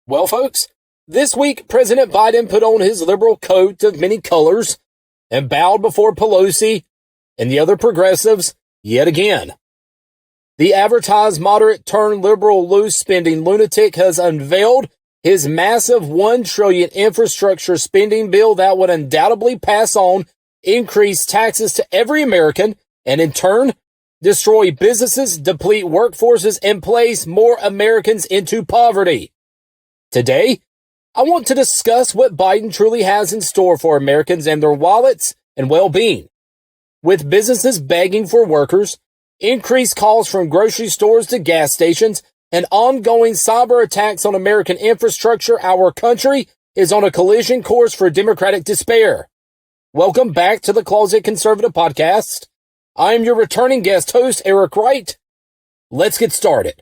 Well, folks, this week President Biden put on his liberal coat of many colors and bowed before Pelosi and the other progressives yet again. The advertised moderate-turn-liberal loose-spending lunatic has unveiled his massive $1 trillion infrastructure spending bill that would undoubtedly pass on increased taxes to every American and, in turn, destroy businesses, deplete workforces, and place more Americans into poverty. Today, I want to discuss what Biden truly has in store for Americans and their wallets and well-being. With businesses begging for workers, increased calls from grocery stores to gas stations, and ongoing cyber attacks on American infrastructure, our country is on a collision course for Democratic despair. Welcome back to the Closet Conservative Podcast. I am your returning guest host, Eric Wright. Let's get started.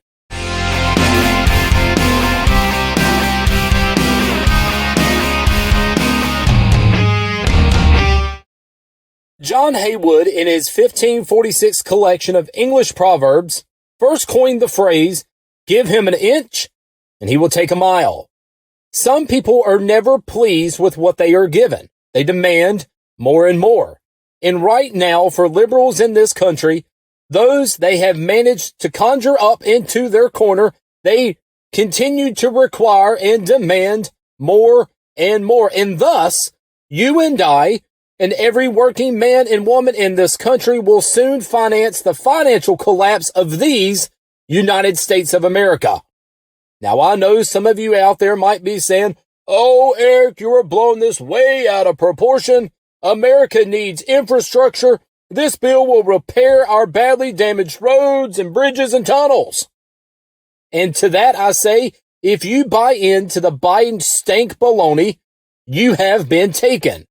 John Haywood, in his 1546 collection of English Proverbs, first coined the phrase, "Give him an inch, and he will take a mile." Some people are never pleased with what they are given. They demand more and more. And right now, for liberals in this country, those they have managed to conjure up into their corner, they continue to require and demand more and more. And thus, you and I, and every working man and woman in this country will soon finance the financial collapse of these United States of America. Now, I know some of you out there might be saying, "Oh, Eric, you are blowing this way out of proportion. America needs infrastructure. This bill will repair our badly damaged roads and bridges and tunnels." And to that I say, if you buy into the Biden stank baloney, you have been taken.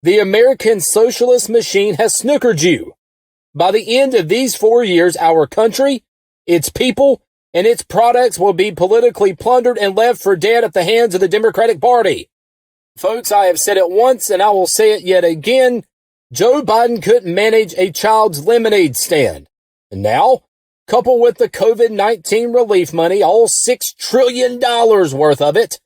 The American socialist machine has snookered you. By the end of these 4 years, our country, its people, and its products will be politically plundered and left for dead at the hands of the Democratic Party. Folks, I have said it once and I will say it yet again. Joe Biden couldn't manage a child's lemonade stand. And now, coupled with the COVID-19 relief money, all $6 trillion worth of it,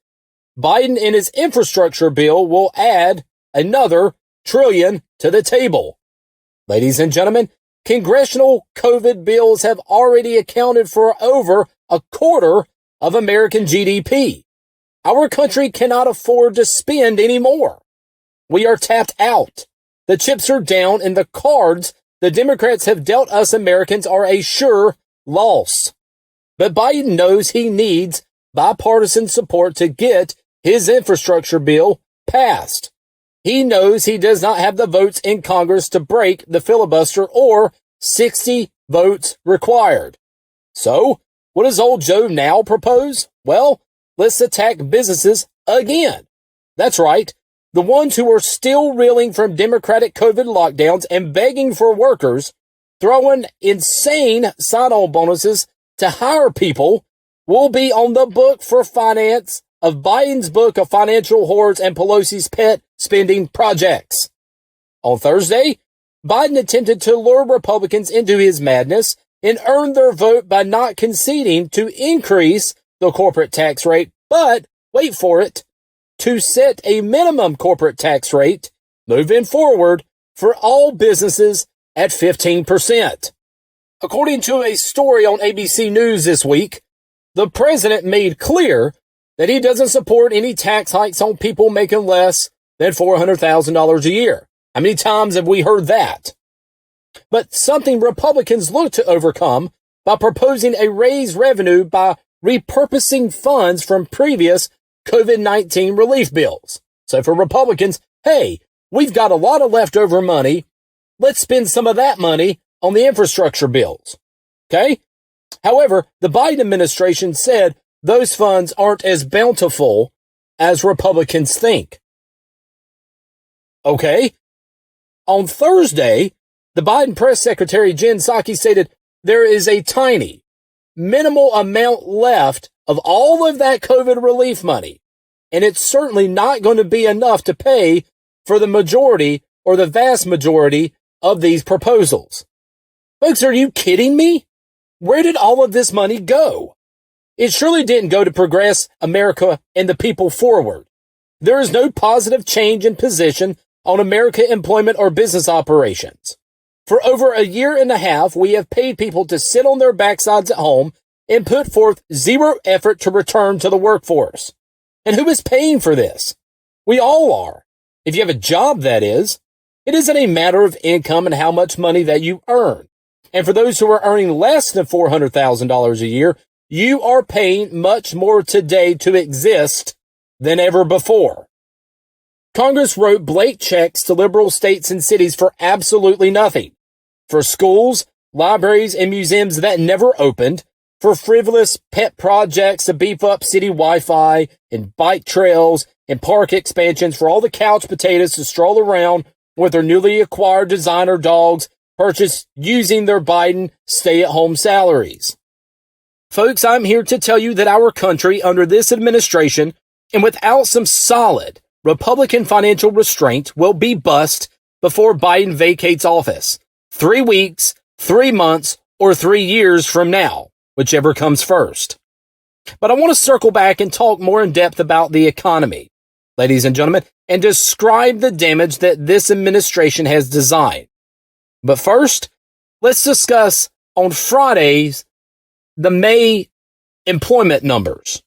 Biden and his infrastructure bill will add another trillion to the table. Ladies and gentlemen, Congressional COVID bills have already accounted for over a quarter of American GDP. Our country cannot afford to spend anymore. We are tapped out. The chips are down and the cards the Democrats have dealt us Americans are a sure loss. But Biden knows he needs bipartisan support to get his infrastructure bill passed. He knows he does not have the votes in Congress to break the filibuster or 60 votes required. So, what does old Joe now propose? Well, let's attack businesses again. That's right. The ones who are still reeling from Democratic COVID lockdowns and begging for workers, throwing insane sign-on bonuses to hire people, will be on the book for finance of Biden's book of financial horrors and Pelosi's pet spending projects. On Thursday, Biden attempted to lure Republicans into his madness and earn their vote by not conceding to increase the corporate tax rate, but, wait for it, to set a minimum corporate tax rate moving forward for all businesses at 15%. According to a story on ABC News this week, the president made clear that he doesn't support any tax hikes on people making less than $400,000 a year. How many times have we heard that? But something Republicans look to overcome by proposing a raised revenue by repurposing funds from previous COVID-19 relief bills. So for Republicans, hey, we've got a lot of leftover money. Let's spend some of that money on the infrastructure bills. Okay? However, the Biden administration said those funds aren't as bountiful as Republicans think. Okay? On Thursday, the Biden press secretary Jen Psaki stated there is a tiny, minimal amount left of all of that COVID relief money, and it's certainly not going to be enough to pay for the majority or the vast majority of these proposals. Folks, are you kidding me? Where did all of this money go? it surely didn't go to progress America and the people forward. There is no positive change in position on American employment or business operations. For over a year and a half, we have paid people to sit on their backsides at home and put forth zero effort to return to the workforce. And who is paying for this? We all are. If you have a job, that is. It isn't a matter of income and how much money that you earn. And for those who are earning less than $400,000 a year, you are paying much more today to exist than ever before. Congress wrote blank checks to liberal states and cities for absolutely nothing. For schools, libraries, and museums that never opened, for frivolous pet projects to beef up city Wi-Fi and bike trails and park expansions for all the couch potatoes to stroll around with their newly acquired designer dogs purchased using their Biden stay-at-home salaries. Folks, I'm here to tell you that our country under this administration and without some solid Republican financial restraint will be bust before Biden vacates office. 3 weeks, 3 months, or 3 years from now, whichever comes first. But I want to circle back and talk more in depth about the economy, ladies and gentlemen, and describe the damage that this administration has designed. But first, let's discuss on Fridays the May employment numbers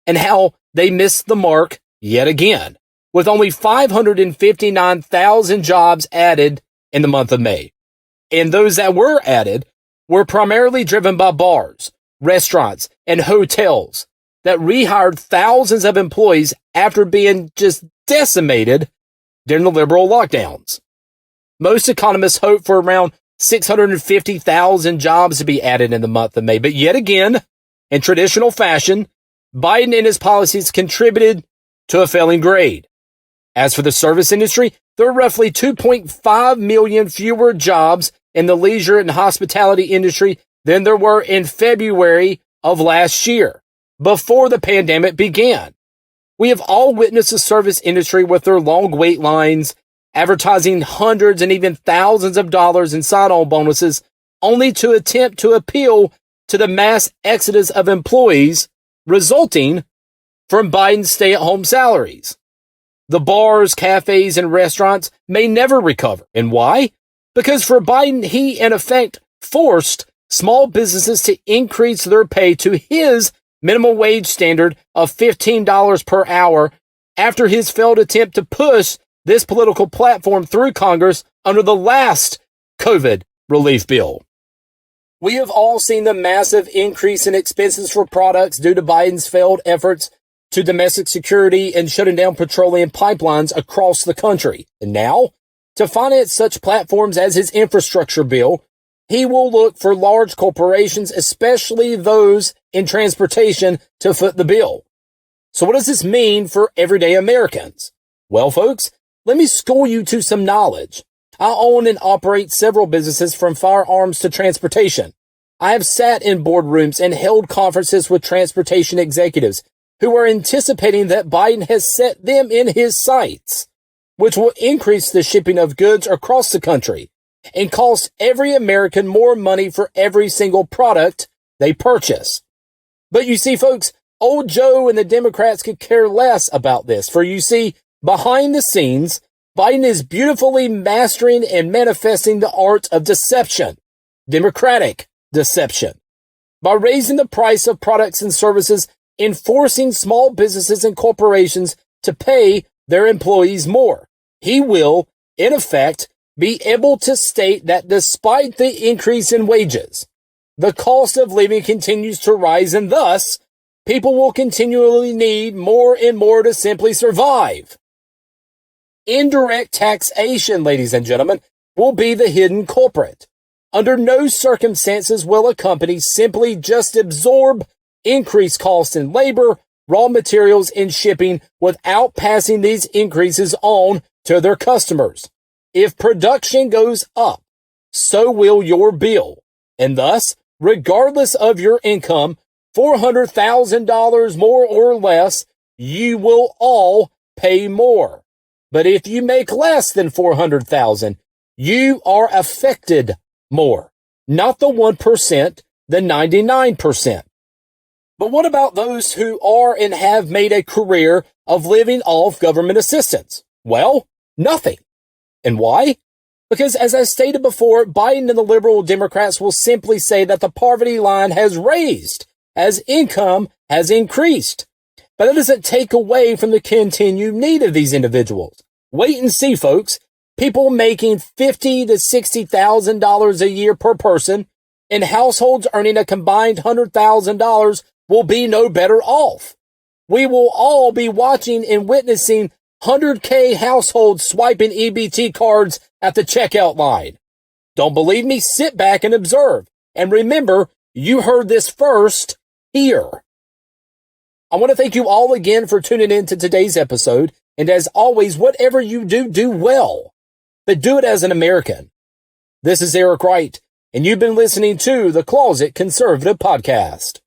and how they missed the mark yet again, with only 559,000 jobs added in the month of May. And those that were added were primarily driven by bars, restaurants, and hotels that rehired thousands of employees after being just decimated during the liberal lockdowns. Most economists hope for around 650,000 jobs to be added in the month of May. But yet again, in traditional fashion, Biden and his policies contributed to a failing grade. As for the service industry, there are roughly 2.5 million fewer jobs in the leisure and hospitality industry than there were in February of last year, before the pandemic began. We have all witnessed the service industry with their long wait lines, advertising hundreds and even thousands of dollars in sign-on bonuses, only to attempt to appeal to the mass exodus of employees resulting from Biden's stay-at-home salaries. The bars, cafes, and restaurants may never recover. And why? Because for Biden, he in effect forced small businesses to increase their pay to his minimum wage standard of $15 per hour after his failed attempt to push this political platform through Congress under the last COVID relief bill. We have all seen the massive increase in expenses for products due to Biden's failed efforts to domestic security and shutting down petroleum pipelines across the country. And now, to finance such platforms as his infrastructure bill, he will look for large corporations, especially those in transportation, to foot the bill. So what does this mean for everyday Americans? Well, folks, let me school you to some knowledge. I own and operate several businesses from firearms to transportation. I have sat in boardrooms and held conferences with transportation executives who are anticipating that Biden has set them in his sights, which will increase the shipping of goods across the country and cost every American more money for every single product they purchase. But you see, folks, old Joe and the Democrats could care less about this, for you see, behind the scenes, Biden is beautifully mastering and manifesting the art of deception, democratic deception, by raising the price of products and services and forcing small businesses and corporations to pay their employees more. He will, in effect, be able to state that despite the increase in wages, the cost of living continues to rise, and thus, people will continually need more and more to simply survive. Indirect taxation, ladies and gentlemen, will be the hidden culprit. Under no circumstances will a company simply just absorb increased costs in labor, raw materials, and shipping without passing these increases on to their customers. If production goes up, so will your bill. And thus, regardless of your income, $400,000 more or less, you will all pay more. But if you make less than $400,000, you are affected more. Not the 1%, the 99%. But what about those who are and have made a career of living off government assistance? Well, nothing. And why? Because as I stated before, Biden and the liberal Democrats will simply say that the poverty line has raised as income has increased. But that doesn't take away from the continued need of these individuals. Wait and see, folks. People making $50,000 to $60,000 a year per person and households earning a combined $100,000 will be no better off. We will all be watching and witnessing 100K households swiping EBT cards at the checkout line. Don't believe me? Sit back and observe. And remember, you heard this first here. I want to thank you all again for tuning in to today's episode. And as always, whatever you do, do well. But do it as an American. This is Eric Wright, and you've been listening to the Closet Conservative Podcast.